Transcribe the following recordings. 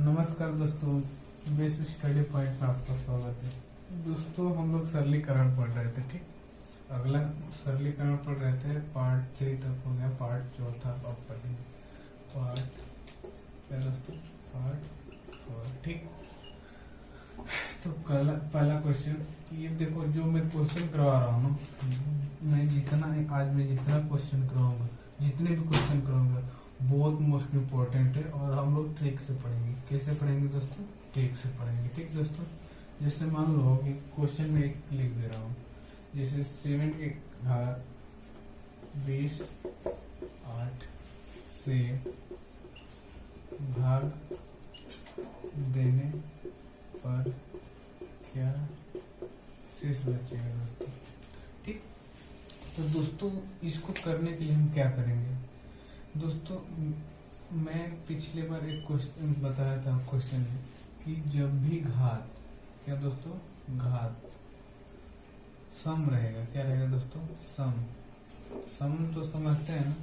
नमस्कार दोस्तों, basic study point में आपका स्वागत है। दोस्तों हम लोग सरलीकरण पढ़ रहे थे। ठीक, अगला सरलीकरण पढ़ रहे थे। पार्ट 3 तक हो गया, पार्ट चौथा अब पढ़ेंगे पार्ट क्या दोस्तों, पार्ट 4। ठीक, तो कल पहला क्वेश्चन ये देखो, जो मैं क्वेश्चन करवा रहा हूँ ना, मैं जितना क्वेश्चन कराऊंगा, जितने भी क्वेश्चन कराऊंगा बहुत मोस्ट इम्पोर्टेंट है और हम लोग ट्रिक से पढ़ेंगे। कैसे पढ़ेंगे दोस्तों? ट्रिक से पढ़ेंगे। ठीक दोस्तों, जैसे मान लो कि क्वेश्चन में एक लिख दे रहा हूँ, जैसे 7 के घात 20 8 से भाग देने पर क्या शेष बचेगा दोस्तों। ठीक, तो दोस्तों इसको करने के लिए हम क्या करेंगे दोस्तों? मैं पिछले बार एक क्वेश्चन बताया था, क्वेश्चन है कि जब भी घात क्या दोस्तों, घात सम रहेगा, क्या रहेगा दोस्तों? सम तो समझते हैं ना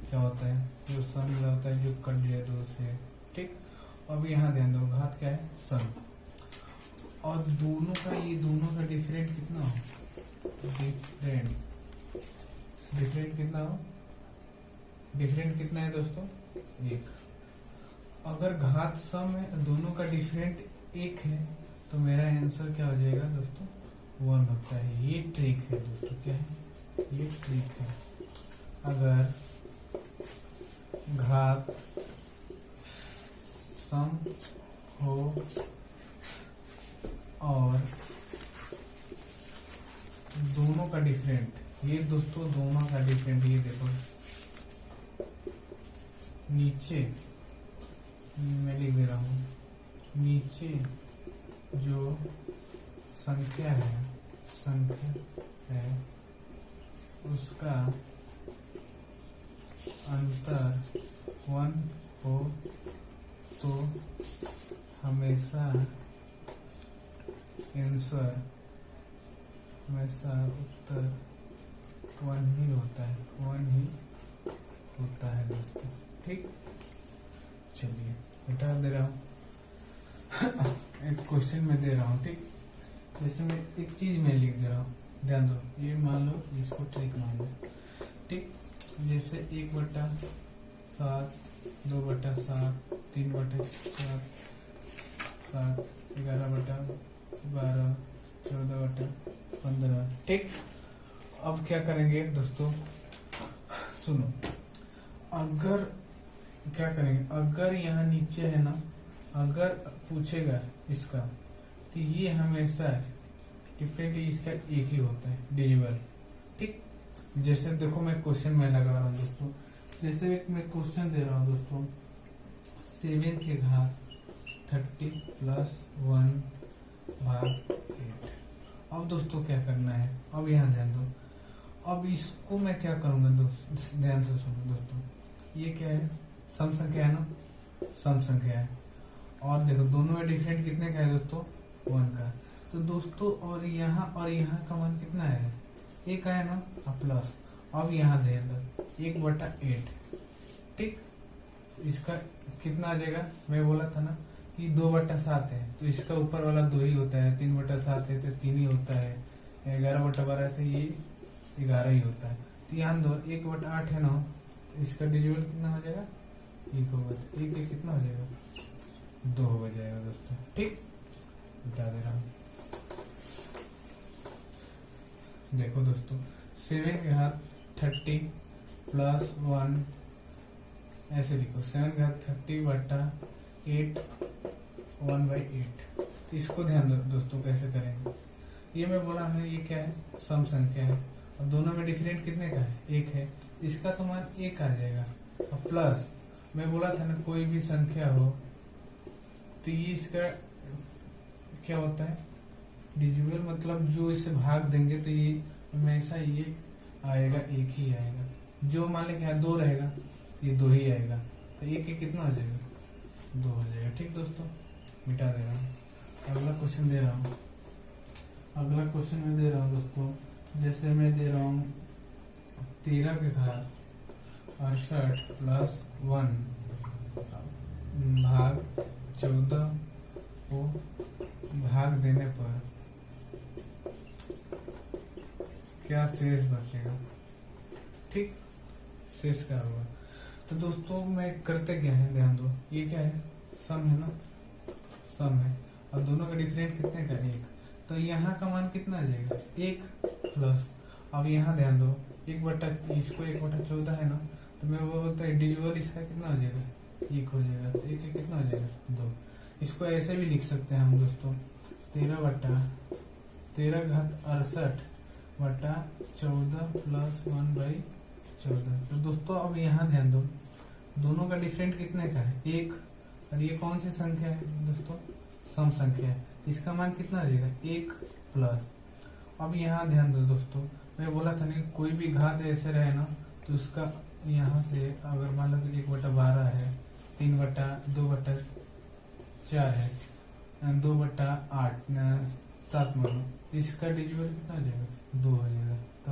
क्या होता है, जो सम होता है जो कट दिया दो से। ठीक, अब यहाँ ध्यान दो, घात क्या है? सम। और दोनों का डिफरेंट कितना हो? डिफरेंट कितना हो? डिफरेंट कितना है दोस्तों? 1। अगर घात सम है, दोनों का डिफरेंट 1 है, तो मेरा आंसर क्या हो जाएगा दोस्तों? 1 होता है। ये ट्रिक है दोस्तों, क्या है? ये ट्रिक है। अगर घात सम हो और दोनों का डिफरेंट, ये दोस्तों दोनों का डिफरेंट, ये देखो नीचे मैं लिख दे रहा हूँ, नीचे जो संख्या है उसका अंतर 1 हो तो हमेशा उत्तर 1 ही होता है, 1 ही होता है दोस्तों। ठीक, चलिए हटा दे रहा हूँ एक क्वेश्चन में दे रहा हूँ। ठीक, जैसे मैं एक चीज में लिख दे रहा हूँ, ध्यान दो, ये मान लो, इसको ट्रिक मान लो। ठीक, जैसे 1/7 2/7 3/7 7 11/12 14/15। ठीक, अब क्या करेंगे दोस्तों, सुनो, अगर क्या करेंगे, अगर यहाँ नीचे है ना, अगर पूछेगा इसका कि ये हमेशा डिफरेंट, इसका एक ही होता है, डिविजिबल। ठीक, जैसे देखो मैं क्वेश्चन में लगा रहा हूँ दोस्तों, जैसे एक मैं क्वेश्चन दे रहा हूँ दोस्तों, 7 के घात 30 + 1 भाग 8। अब दोस्तों क्या करना है, अब यहाँ ध्यान दो, अब इसको मैं क्या करूंगा दोस्तों, ध्यान से सुनो दोस्तों, ये क्या है? सम संख्या है ना, सम संख्या है, और देखो दोनों में डिफरेंट कितने का है दोस्तों? 1 का। तो दोस्तों और यहाँ का मान कितना है? 1 है ना, प्लस, अब यहाँ ध्यान दो 1/8। ठीक, इसका कितना आ जाएगा? मैं बोला था ना कि 2/7 है, तो इसका ऊपर वाला 2 ही होता है, 3/7 है तो 3 ही होता है, 11/12 है तो ये 11 ही होता है। तो यहाँ दो 1/8 है ना, तो इसका डिविजिबल कितना हो जाएगा? 1 होगा, 1 कितना हो जाएगा? 2 हो जाएगा दोस्तों। ठीक, बता दे रहा हूँ, देखो दोस्तों, 7 के घात 30 + 1, ऐसे लिखो, 7 के घात 30/8 1/8। तो इसको ध्यान दो दोस्तों, कैसे करेंगे? ये मैं बोला है, ये क्या है? सम संख्या है, और दोनों में डिफरेंट कितने का है? 1 है, इसका तो मान 1 आ जाएगा, और प्लस मैं बोला था ना, कोई भी संख्या हो तो ये इसका क्या होता है? डिविजिबल, मतलब जो इसे भाग देंगे तो ये हमेशा ये आएगा, 1 ही आएगा। जो मान लें 2 रहेगा तो ये 2 ही आएगा, तो 1 कितना हो जाएगा? 2 हो जाएगा। ठीक दोस्तों, मिटा दे रहा हूँ, अगला क्वेश्चन दे रहा हूँ। अगला क्वेश्चन में दे रहा हूँ दोस्तों, जैसे मैं दे रहा हूँ 13 के घात 68 + 1 भाग 14 को भाग देने पर क्या शेष बचेगा। ठीक, शेष क्या होगा। तो दोस्तों मैं करते क्या है, ध्यान दो, ये क्या है, सम है ना, सम है, और दोनों का डिफरेंट कितने का, एक। तो यहाँ का मान कितना आ जाएगा, एक प्लस, अब यहाँ ध्यान दो, एक बटा इसको 1/14 है ना, तो मैं वो बोलता है डिविजल इसका कितना हो जाएगा, एक हो जाएगा। तो एक कितना हो जाएगा, 2। इसको ऐसे भी लिख सकते हैं हम दोस्तों, 13/13 प्लस 1/14। तो दोस्तों अब यहाँ ध्यान दो, दोनों का डिफरेंट कितने का है, एक, और ये कौन सी संख्या है दोस्तों, सम संख्या है, इसका मान कितना आ जाएगा, एक प्लस। अब यहाँ ध्यान दो दोस्तों, मैं बोला था ना कोई भी घात ऐसे रहे ना, तो उसका यहाँ से अगर मान लो 1/12 है, 3/2/4 है, 2/8 7 मान लो, तो इसका डिजिबल कितना हो जाएगा, 2 हो जाएगा। तो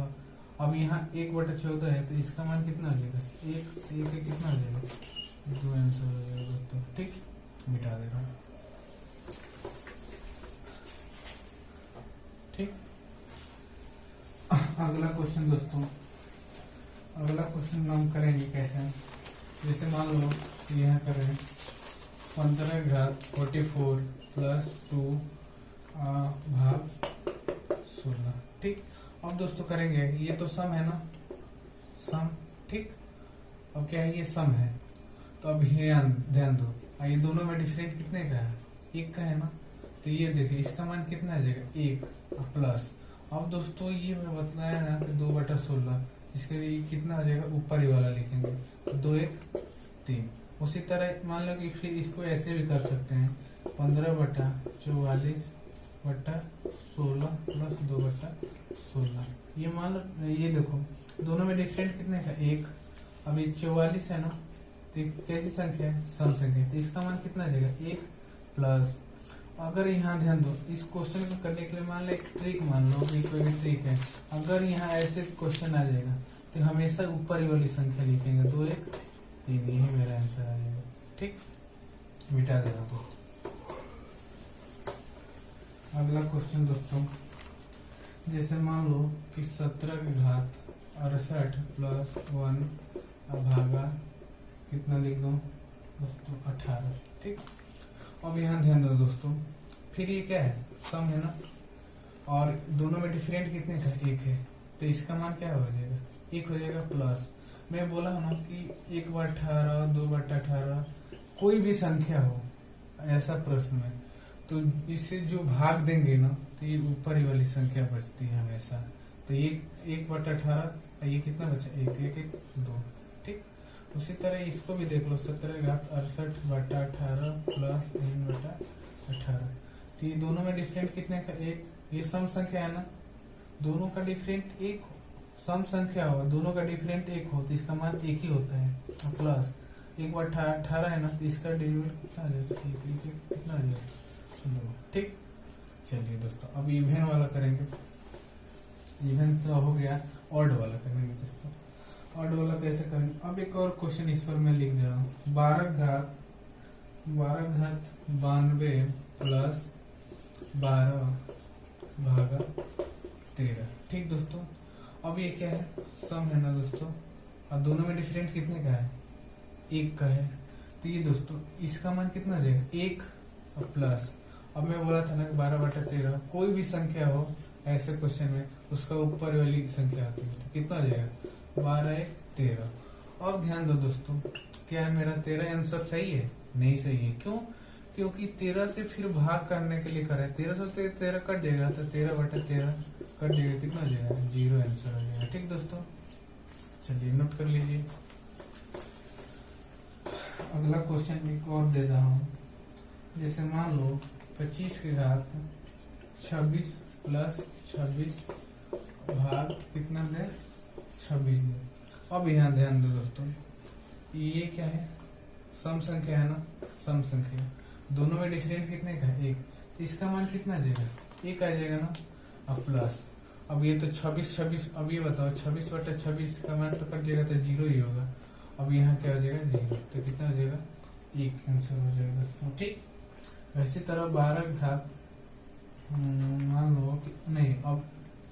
अब यहाँ 1/14 है, तो इसका मान कितना हो जाएगा, एक कितना हो जाएगा, 2 आंसर हो जाएगा दोस्तों। ठीक, मिटा दे रहा हूँ। ठीक, अगला क्वेश्चन दोस्तों, अगला क्वेश्चन हम करेंगे कैसे, जैसे मान लो यह करें 15/44 प्लस 2 भाग 16। ठीक, अब दोस्तों करेंगे, ये तो सम है ना, सम। ठीक, अब क्या है, ये सम है, तो अब ये ध्यान दो, ये दोनों में डिफरेंट कितने का है, एक का है ना, तो ये देखिए इसका मान कितना आ जाएगा, एक प्लस। अब दोस्तों ये मैं बताया ना कि 2/16, इसके लिए कितना आ जाएगा, ऊपर ही वाला लिखेंगे, 2 1 3। उसी तरह मान लो कि फिर इसको ऐसे भी कर सकते हैं, 15/44/16 प्लस 2/16। ये मान लो, ये देखो दोनों में डिफरेंट कितने का, एक। अब ये 44 है ना, तो कैसी संख्या है, सम संख्या, तो इसका मान कितना आ जाएगा, एक प्लस। अगर यहाँ ध्यान दो, इस क्वेश्चन को करने के लिए मान लो एक ट्रिक, मान लो कि कोई भी ट्रिक है, अगर यहाँ ऐसे क्वेश्चन आ जाएगा तो हमेशा ऊपर ही वाली संख्या लिखेंगे, 2 1 3, यही मेरा आंसर आ जाएगा। ठीक, मिटा देना। तो अगला क्वेश्चन दोस्तों, जैसे मान लो कि 17/68 प्लस 1 भागा कितना लिख दो दोस्तों, 18। ठीक, अब यहाँ ध्यान दो दोस्तों, फिर ये क्या है, सम है ना, और दोनों में डिफरेंट कितने का, एक है, तो इसका मान क्या हो जाएगा, एक हो जाएगा प्लस। मैं बोला ना कि 1/18 2/18 कोई भी संख्या हो ऐसा प्रश्न में, तो इससे जो भाग देंगे ना, तो ये ऊपर ही वाली संख्या बचती है हमेशा। तो ये 1/18, ये कितना बचा, 1 1 1 2। ठीक, उसी तरह इसको भी देख लो, 17/68/18 प्लस 3/18। तो ये दोनों में डिफरेंट कितने का, एक। ये सम संख्या है ना, दोनों का डिफरेंट एक हो, सम संख्या हो, दोनों का डिफरेंट एक हो, तो इसका मान एक ही होता है, प्लस 1/18 है ना, तो इसका डिविजन कितना आ जाएगा, कितना आ जाएगा, 2। ठीक, चलिए दोस्तों अब इवन वाला करेंगे। इवन तो हो गया, ऑड वाला करेंगे दोस्तों। ऑड वाला कैसे करेंगे, अब एक और क्वेश्चन इस पर मैं लिख दे रहा हूँ, 12/92 प्लस 12 भागा 13। ठीक दोस्तों, अब ये क्या है, सम है ना दोस्तों, और दोनों में डिफरेंट कितने का है, एक का है। तो ये दोस्तों इसका मान कितना आ जाएगा, एक और प्लस। अब मैं बोला था ना कि 12/13 कोई भी संख्या हो ऐसे क्वेश्चन में, उसका ऊपर वाली संख्या आती है, तो कितना आ जाएगा, 12 1 13। अब ध्यान दो दोस्तों, क्या है मेरा 13 आंसर सही है, नहीं सही है, क्यों, क्योंकि 13 से फिर भाग करने के लिए करे, 13 से 13 कट जाएगा, तो 13/13 कट जाएगा, कितना हो जाएगा, 0 आंसर हो जाएगा। ठीक दोस्तों, चलिए नोट कर लीजिए। अगला क्वेश्चन एक और दे रहा हूँ, जैसे मान लो 25/26 प्लस 26 भाग कितना दे, 26 दे। अब यहाँ ध्यान दो दोस्तों, ये क्या है, सम संख्या है ना, सम संख्या, दोनों में डिफरेंट कितने का है, एक। तो इसका मान कितना आ जाएगा, एक आ जाएगा ना, अब प्लस। अब ये तो 26, अब ये बताओ 26/26 का मान तो कट जाएगा, तो 0 ही होगा। अब यहाँ क्या हो जाएगा, 0, तो कितना हो जाएगा, 1 आंसर हो जाएगा दोस्तों। ठीक, इसी तरह 12 घात मान लो कि नहीं, अब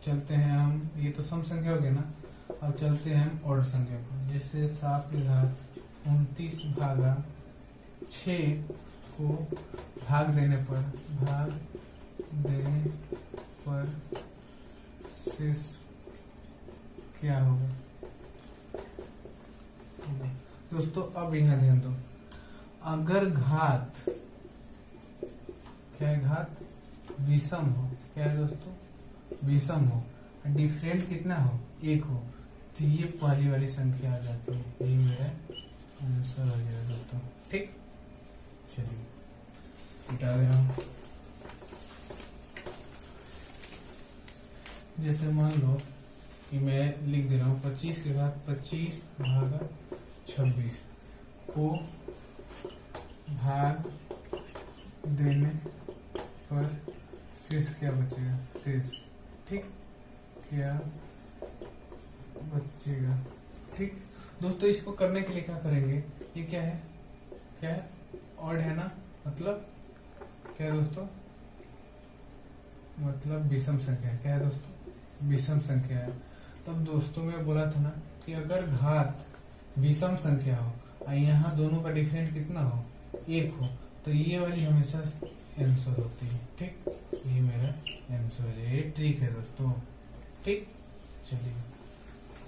चलते हैं हम, ये तो सम संख्या हो गई ना, अब चलते हैं हम ऑड संख्या को। जैसे 7 घात 29 भागा 6 को भाग देने पर शेष क्या होगा दोस्तों। अब यहाँ ध्यान दो, अगर घात क्या है, घात विषम हो, क्या है दोस्तों, विषम हो, डिफरेंट कितना हो, 1 हो, तो ये पहली वाली संख्या आ जाती है। ये मेरा आंसर हो जाएगा दोस्तों। ठीक, चलिए मिटा दे रहा हूं। जैसे मान लो कि मैं लिख दे रहा हूँ 25 के बाद 25 भागा 26 को भाग देने पर शेष क्या बचेगा, शेष, ठीक, क्या बचेगा। ठीक दोस्तों, इसको करने के लिए क्या करेंगे, ये क्या है, क्या है, ऑड है ना, मतलब क्या है दोस्तों, मतलब विषम संख्या है। क्या है दोस्तों, विषम संख्या है। तब दोस्तों मैं बोला था ना कि अगर घात विषम संख्या हो और यहाँ दोनों का डिफरेंट कितना हो, 1 हो, तो ये वाली हमेशा आंसर होती है। ठीक, ये मेरा आंसर है, ये ट्रिक है दोस्तों। ठीक, चलिए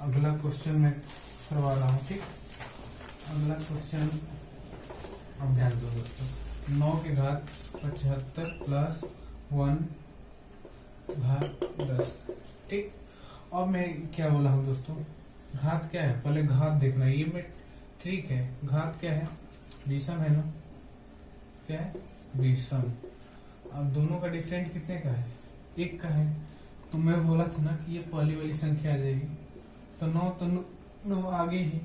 अगला क्वेश्चन मैं करवा रहा हूँ। ठीक, अगला क्वेश्चन अब ध्यान दो दोस्तों, 9 के घात 75 प्लस 1 भाग 10। ठीक, अब मैं क्या बोला हूँ दोस्तों, घात क्या है, पहले घात देखना, ये में ट्रिक है। घात क्या है, विषम है ना, क्या है, विषम। अब दोनों का डिफरेंट कितने का है, 1 का है, तो मैं बोला था ना कि ये पहली वाली संख्या आ जाएगी, तो 9 तो 9 आगे ही,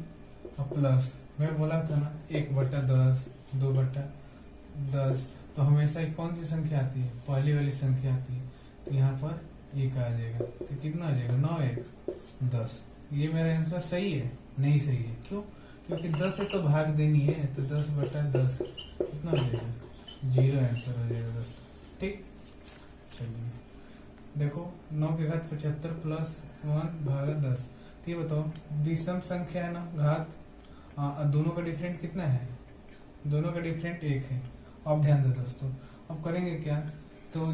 और प्लस मैं बोला था ना 1/10 2/10, तो हमेशा कौन सी संख्या आती है, पहली वाली संख्या आती है, तो यहाँ पर 1 आ जाएगा, तो कितना आ जाएगा, 9 1 10। ये मेरा आंसर सही है, नहीं सही है, क्यों, क्योंकि 10 से तो भाग देनी है, तो 10/10 कितना हो जाएगा, 0 आंसर हो जाएगा दोस्तों। ठीक, चलिए देखो, 9 के घात 75 प्लस 1 भागा 10, तो ये बताओ विषम संख्या है ना, घात, दोनों का डिफरेंट कितना है, दोनों का डिफरेंट 1 है। अब ध्यान दो दोस्तों, अब करेंगे क्या, तो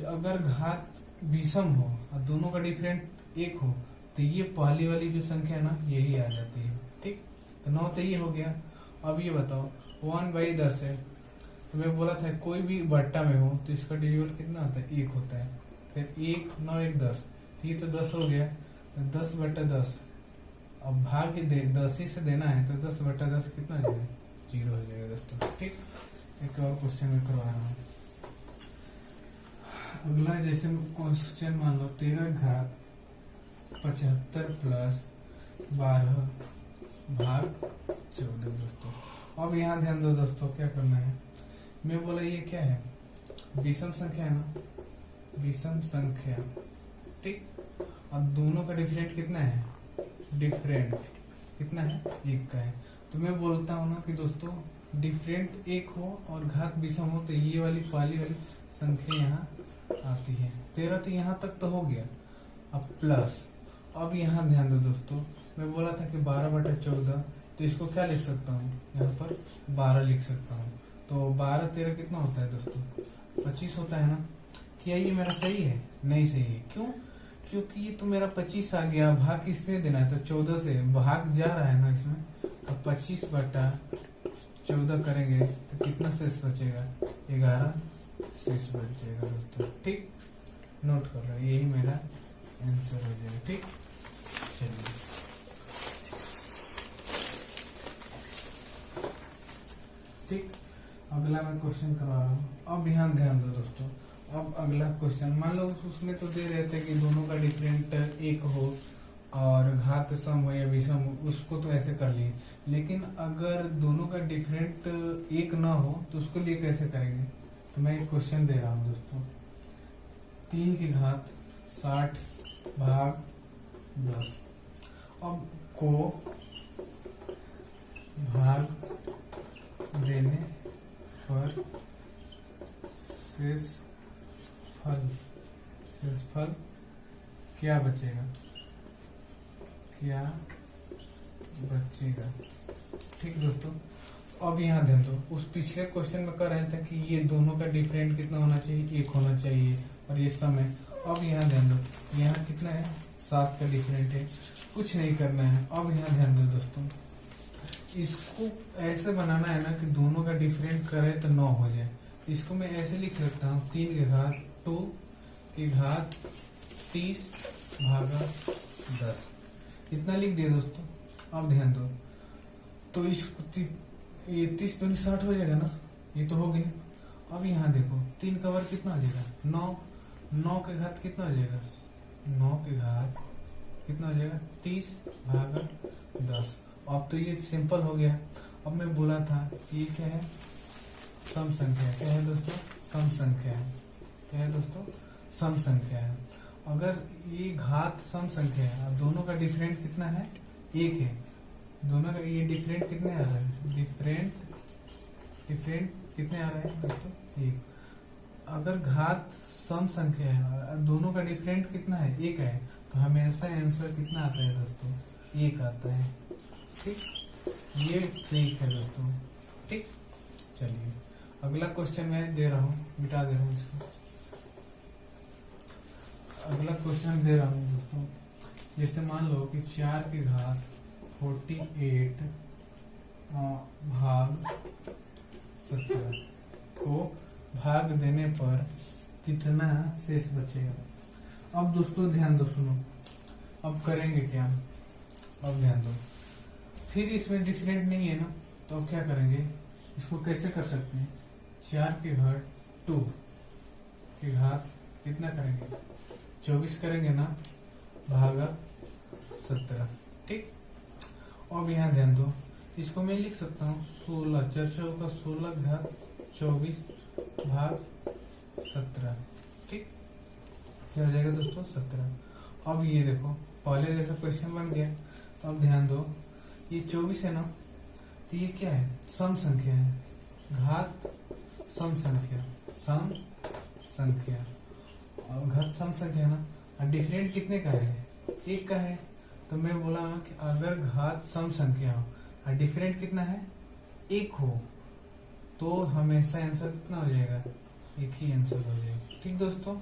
अगर घात विषम हो और दोनों का डिफरेंट 1 हो, तो ये पहली वाली जो संख्या है ना, यही आ जाती है। ठीक, तो 9 तो ये हो गया। अब ये बताओ 1/10 है, तो मैं बोला था कोई भी बट्टा में हो तो इसका डिविजन कितना होता है, 1 होता है, फिर 1 9 1 10, तो ये तो 10 हो गया, तो 10/10, अब भाग 10 ही से देना है, तो 10/10 कितना हो जाएगा, 0 हो जाएगा दोस्तों। ठीक, एक और क्वेश्चन में करवा रहा हूँ। अगला जैसे क्वेश्चन मान लो 13 घात 75 प्लस 12 भाग 14 दोस्तों। अब यहाँ ध्यान दो दोस्तों, क्या करना है, मैं बोला ये क्या है, विषम संख्या है ना, विषम संख्या। ठीक, अब दोनों का डिफरेंट कितना है, डिफरेंट कितना है, 1 का है, तो मैं बोलता हूँ ना कि दोस्तों डिफरेंट 1 हो और घात विषम हो, तो ये वाली पहली वाली संख्या यहाँ आती है। 13 तो यहाँ तक तो हो गया, अब प्लस, अब यहाँ ध्यान दो दोस्तों, मैं बोला था कि 12/14, तो इसको क्या लिख सकता हूँ, यहाँ पर 12 लिख सकता हूँ, तो 12 13 कितना होता है दोस्तों, 25 होता है ना। क्या ये मेरा सही है, नहीं सही है, क्यों, क्योंकि ये तो मेरा 25 आ गया, भाग किससे देना है, तो 14 से भाग जा रहा है ना इसमें, तो 25/14 करेंगे तो कितना शेष बचेगा, 11 शेष बच जाएगा दोस्तों। ठीक, नोट कर लो, यही मेरा आंसर हो जाएगा। ठीक, चलिए ठीक, अगला मैं क्वेश्चन करवा रहा हूँ। अब यहाँ ध्यान दो दोस्तों, अब अगला क्वेश्चन मान लो उसमें तो दे रहे थे कि दोनों का डिफरेंट 1 हो और घात सम हो या विषम हो, उसको तो ऐसे कर लिए, लेकिन अगर दोनों का डिफरेंट 1 ना हो तो उसको लिए कैसे करेंगे, तो मैं एक क्वेश्चन दे रहा हूँ दोस्तों, 3 की घात 60 भाग 10, अब को भाग शेषफल, शेषफल क्या बचेगा, क्या बचेगा। ठीक दोस्तों, अब यहाँ ध्यान दो, उस पिछले क्वेश्चन में कर रहे थे कि ये दोनों का डिफरेंट कितना होना चाहिए, 1 होना चाहिए, और ये समय। अब यहाँ ध्यान दो, यहाँ कितना है, 7 का डिफरेंट है, कुछ नहीं करना है। अब यहाँ ध्यान दो दोस्तों, इसको ऐसे बनाना है ना कि दोनों का डिफरेंट करे तो 9 हो जाए। इसको मैं ऐसे लिख सकता हूँ, 3 की घात 2 की घात 30 भागा 10, इतना लिख दिया दोस्तों। अब ध्यान दो, तो इसको ये 30 दूनी 60 हो जाएगा ना, ये तो हो गया। अब यहाँ देखो, 3 का वर्ग कितना हो जाएगा, 9, 9 के घात कितना हो जाएगा, 9 के घात कितना हो जाएगा, 30 भागा 10। अब तो ये सिंपल हो गया। अब मैं बोला था ये क्या है, सम संख्या। क्या है दोस्तों, सम संख्या है। क्या है दोस्तों, सम संख्या है। अगर ये घात सम संख्या है, अब दोनों का डिफरेंट कितना है, 1 है। दोनों का ये डिफरेंट कितने आ रहा है, डिफरेंट कितने आ रहा है दोस्तों, 1। अगर घात सम संख्या है, दोनों का डिफरेंट कितना है, 1 है, तो हमेशा आंसर कितना आता है दोस्तों, 1 आता है। ठीक, ये ट्रिक है दोस्तों। ठीक, चलिए अगला क्वेश्चन मैं दे रहा हूँ, मिटा दे रहा हूँ इसको। अगला क्वेश्चन दे रहा हूँ दोस्तों, जैसे मान लो कि 4 की घात 48 भाग 17 को भाग देने पर कितना शेष बचेगा। अब दोस्तों ध्यान दो, सुनो, अब करेंगे क्या, अब ध्यान दो, फिर इसमें डिफरेंट नहीं है ना, तो अब क्या करेंगे, इसको कैसे कर सकते हैं, 4 की घात 2 की घात कितना करेंगे, 24 करेंगे ना, भागा 17। ठीक, अब यहाँ ध्यान दो, इसको मैं लिख सकता हूँ 16, 4 का 16 घात 24 भाग 17। ठीक, क्या हो जाएगा दोस्तों, 17। अब ये देखो, पहले जैसा क्वेश्चन बन गया। तो अब ध्यान दो, ये 24 है ना, तो ये क्या है, सम संख्या है, घात सम संख्या, सम संख्या, और घात सम संख्या है ना, और डिफरेंट कितने का है, 1 का है। तो मैं बोला कि अगर घात सम संख्या हो और डिफरेंट कितना है, 1 हो, तो हमेशा आंसर कितना हो जाएगा, 1 ही आंसर हो जाएगा। ठीक दोस्तों,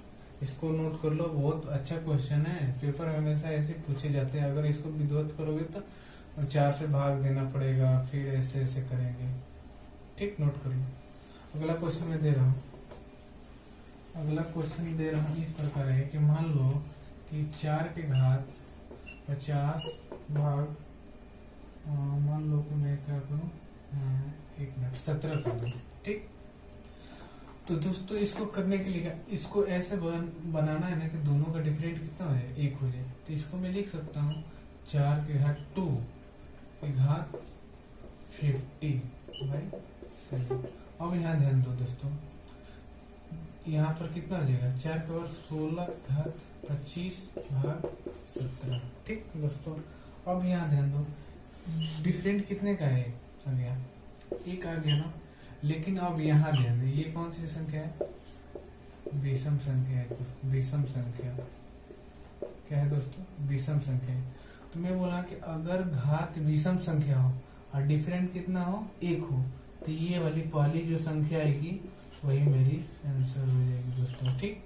इसको नोट कर लो, बहुत अच्छा क्वेश्चन है, पेपर हमेशा ऐसे पूछे जाते हैं। अगर इसको विद्वत करोगे तो 4 से भाग देना पड़ेगा, फिर ऐसे ऐसे करेंगे। ठीक, नोट कर लो। अगला क्वेश्चन मैं दे रहा हूँ, अगला क्वेश्चन दे रहा हूँ इस प्रकार है कि मान लो कि 4 के घात 50 भाग, मान लो कि मैं क्या करूँ, 1 मिनट 17 कर दूँ। ठीक, तो दोस्तों इसको करने के लिए इसको ऐसे बनाना है ना कि दोनों का डिफरेंट कितना हो जाए, 1 हो जाए। तो इसको मैं लिख सकता हूँ 4 के घात 2 की घात 50 भाई सही। अब यहाँ ध्यान दो दोस्तों, यहाँ पर कितना हो जाएगा, 4 के वर्ग 16 घात 25 भाग 17। ठीक दोस्तों, अब यहाँ ध्यान दो, डिफरेंट कितने का है, आ गया 1 आ गया ना। लेकिन अब यहाँ ध्यान दो, ये कौन सी संख्या है, विषम संख्या है, विषम संख्या। क्या है दोस्तों, विषम संख्या है। तो मैं बोला कि अगर घात विषम संख्या हो और डिफरेंट कितना हो, 1 हो, तो ये वाली पहली जो संख्या आएगी वही मेरी आंसर हो जाएगी दोस्तों। ठीक,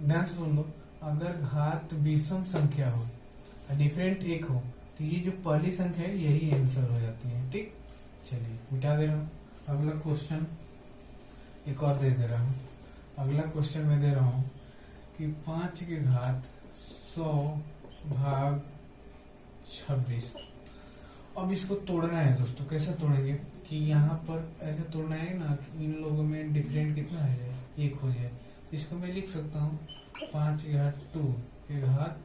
ध्यान से सुन लो, अगर घात विषम संख्या हो और डिफरेंट 1 हो, तो ये जो पहली संख्या है यही आंसर हो जाती है। ठीक, चलिए मिटा दे रहा हूँ। अगला क्वेश्चन एक और दे रहा हूँ। अगला क्वेश्चन मैं दे रहा हूँ कि 5 की घात 100 भाग 26। अब इसको तोड़ना है दोस्तों। कैसे तोड़ेंगे कि यहाँ पर ऐसे तोड़ना है ना कि इन लोगों में डिफरेंट कितना है, 1 हो जाए। इसको मैं लिख सकता हूँ 5 की घात 2 की घात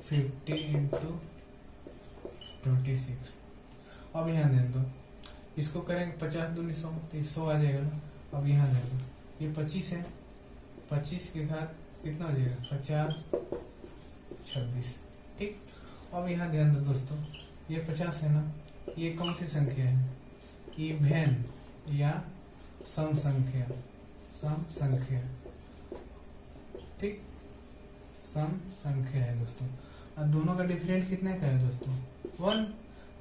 50 इंटू 26। अब यहाँ दे दो, इसको करेंगे 50 दूनी 100, तो 100 आ जाएगा ना। अब यहाँ दे दो, ये 25 है, 25 की घात कितना हो जाएगा, 50 26। ठीक, अब यहाँ ध्यान दो दोस्तों, ये 50 है ना, ये कौन सी संख्या है, इवेन या सम संख्या, सम संख्या, ठीक, सम संख्या है दोस्तों। और दोनों का डिफरेंट कितने का है दोस्तों? 1।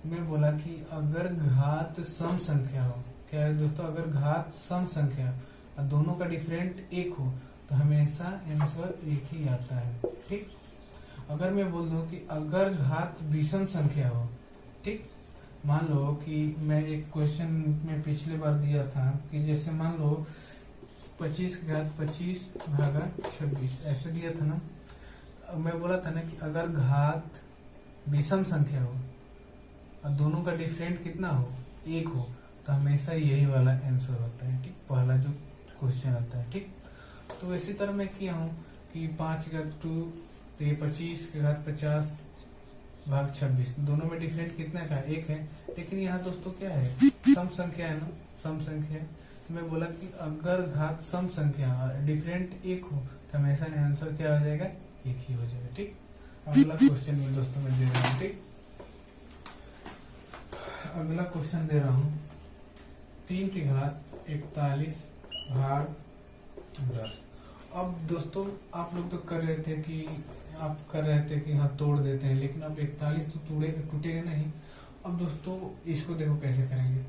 मैं बोला कि अगर घात सम संख्या हो, क्या है दोस्तों? अगर घात सम संख्या और दोनों का डिफरेंट 1 हो तो हमेशा आंसर एक ही आता है, ठीक। अगर मैं बोल दूं कि अगर घात विषम संख्या हो, ठीक, मान लो कि मैं एक क्वेश्चन में पिछले बार दिया था कि जैसे मान लो 25 की घात 25 भागा 26 ऐसे दिया था ना। मैं बोला था ना कि अगर घात विषम संख्या हो और दोनों का डिफरेंट कितना हो? 1 हो तो हमेशा यही वाला आंसर होता है, ठीक, पहला जो क्वेश्चन आता है, ठीक। तो इसी तरह मैं किया हूँ कि 5 की घात 2, तो ये 25 की घात 50 भाग 26, दोनों में डिफरेंट कितना का? 1 है। लेकिन यहाँ दोस्तों क्या है? सम संख्या है ना, सम संख्या है। तो मैं बोला कि अगर घात सम संख्या डिफरेंट 1 हो तो हमेशा आंसर क्या हो जाएगा? 1 ही हो जाएगा, ठीक। अगला क्वेश्चन में दोस्तों मैं दे रहा हूँ, ठीक, अगला क्वेश्चन दे रहा हूँ 3 की घात 41 भाग 10। अब दोस्तों आप लोग तो कर रहे थे कि हाँ तोड़ देते हैं, लेकिन अब 41 तो टूटेगा नहीं। अब दोस्तों इसको देखो कैसे करेंगे।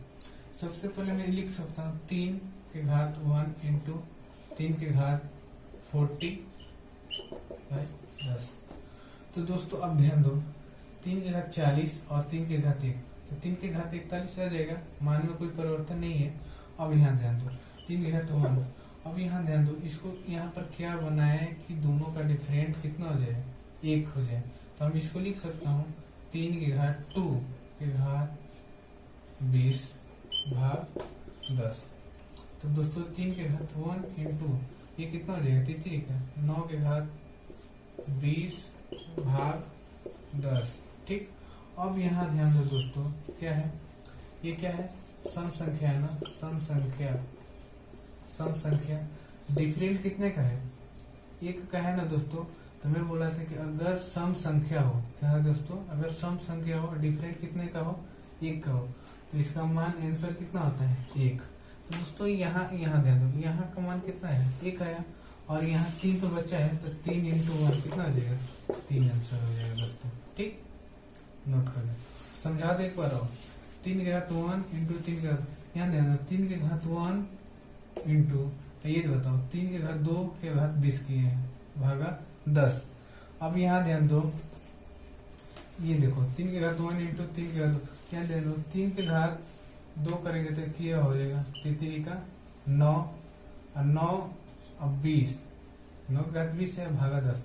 सबसे पहले मैं लिख सकता हूँ 3 की घात 1 इंटू 3 की घात 40 बाय 10। तो दोस्तों अब ध्यान दो, 3 की घात 40 और 3 की घात 1, तो 3 की घात 41 आ जाएगा, मान में कोई परिवर्तन नहीं है। अब यहाँ ध्यान दो 3 की घात 1, अब यहाँ ध्यान दो, इसको यहाँ पर क्या बनाए कि दोनों का डिफरेंट कितना हो जाए? 1 हो जाए। तो हम इसको लिख सकता हूँ 3 की घात 2 की घात 20 भाग 10। तो दोस्तों 3 की घात 1 इंटू ये कितना हो जाएगा? 33 का 9 की घात 20 भाग 10, ठीक। अब यहाँ ध्यान दो दोस्तों, क्या है ये? क्या है? सम संख्या है ना, सम संख्या डिफरेंट कितने का है? 1 का है ना दोस्तों। तो मैं बोला था कि अगर सम संख्या हो, क्या है दोस्तों? अगर सम संख्या हो डिफरेंट कितने का हो? 1 का हो, तो इसका मान आंसर कितना होता है? 1। तो दोस्तों यहाँ ध्यान दो, यहाँ का मान कितना है? 1 आया, और यहाँ 3 तो बचा है, तो 3 इंटू 1 कितना हो जाएगा? 3 आंसर हो जाएगा दोस्तों, ठीक। नोट कर लें, समझा दो एक बार और। 3 की घात 1 इंटू 3 की घात, यहाँ ध्यान दो 3 की घात 1 इंटू, तो ये बताओ 3 की घात 2 के घात 20 किए हैं भागा 10। अब यहाँ ध्यान दो, ये देखो 3 की घात 1 इंटू 3 की घात 2, यहाँ ध्यान दो 3 की घात 2 करेंगे तो क्या हो जाएगा? 3 का 9 और 9 और 20, 9 की घात 20 है भागा 10।